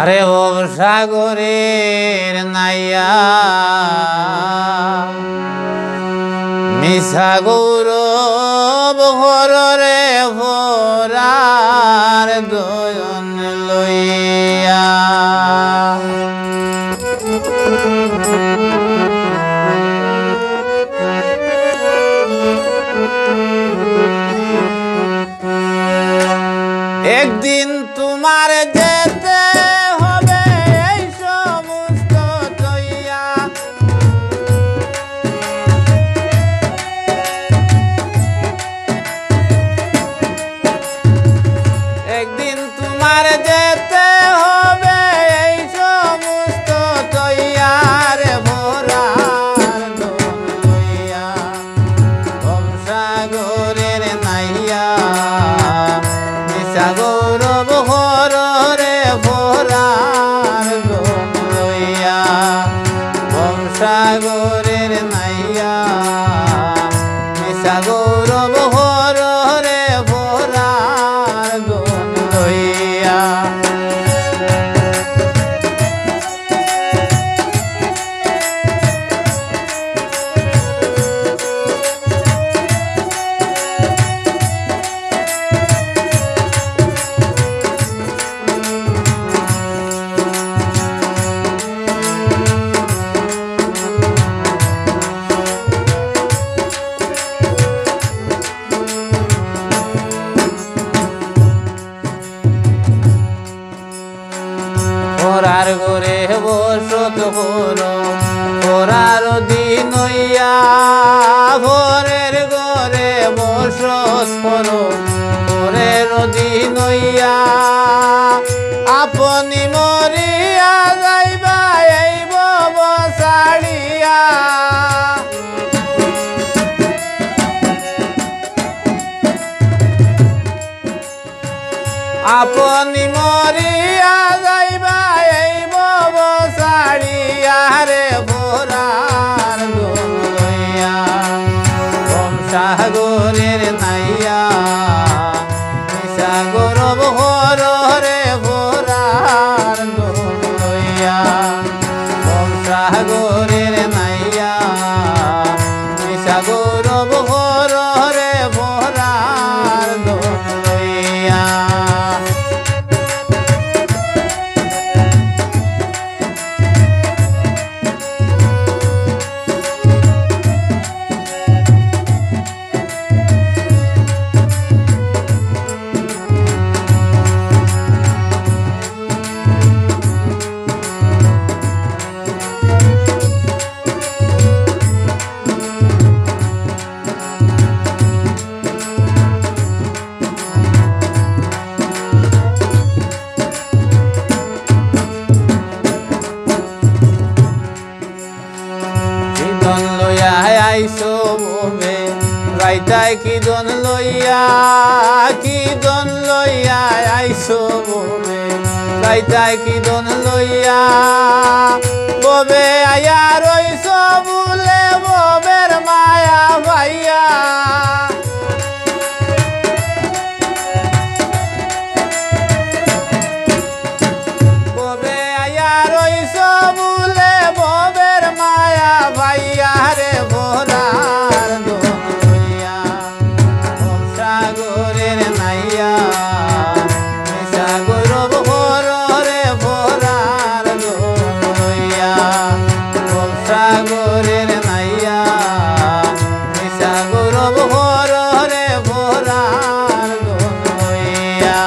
আরে ভবসাগরের নাইয়া মিশা গৌরব হররে ভরার দয়ন লইয়া একদিন তোমার যেতে হবে এই সমস্ত লইয়া একদিন তোমার যেতে হবে এই সমস্ত তৈয়ারে ভরার দোন লইয়া ভবসাগরের নাইয়া মিশা গৌরব হররে ভরার দোন লইয়া ভবসাগরের নাইয়া মিশা গৌরব হররে ভরার দোন লইয়া ওরার ঘরে বসত হলো ওরার দিন হইয়া ভোরের ঘরে বসত হলো ভোরের দিন হইয়া আপনি মরিয়া যাইবা এই বব ছাড়িয়া আপনি মরিয়া যাইবা এই বব ছাড়িয়া রে ভোরার দোন লইয়া ভবসাগরের নাইয়া মিশা গৌরব হররে ভোরার দোন লইয়া ভবসাগরের নাইয়া মিশা গৌরব হররে ভোরার দোন লইয়া আইসো ববে রাইতাই কি দন লইয়া আইসো ববে রাইতাই কি দন লইয়া ববে আয়া রইসো বলে ববের মায়া ভাইয়া ববে আয়া রইসো বলে ববের মায়া ভাইয়া রে ভোরার দোন লইয়া ভবসাগরের নাইয়া মিশা গৌরব হররে ভোরার দোন লইয়া ভবসাগরের নাইয়া মিশা গৌরব হররে ভোরার দোন লইয়া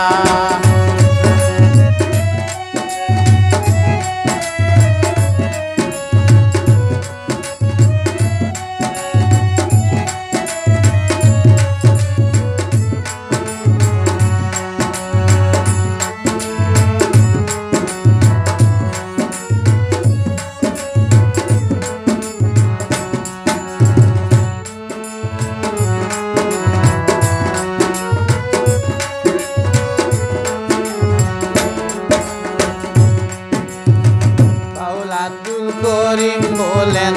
করিম বলেন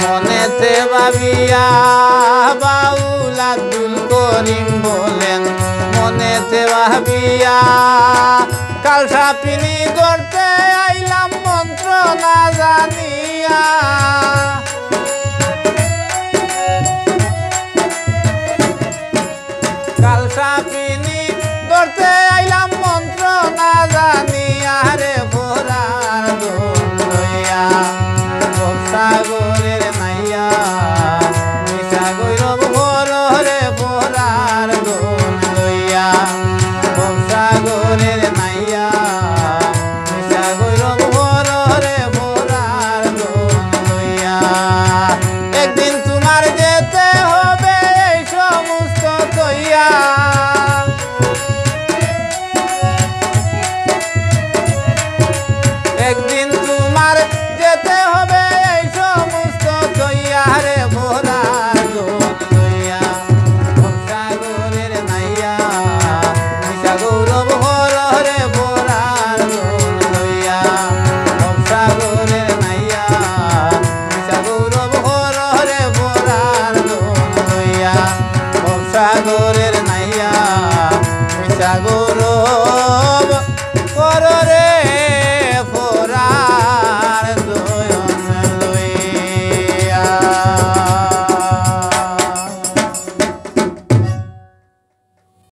মনেতে ভাবিয়া বাউল আব্দুল করিম বলেন মনেতে ভাবিয়া কাল সাপিনি করতে জানিয়া কাল সাপিনী ধরতে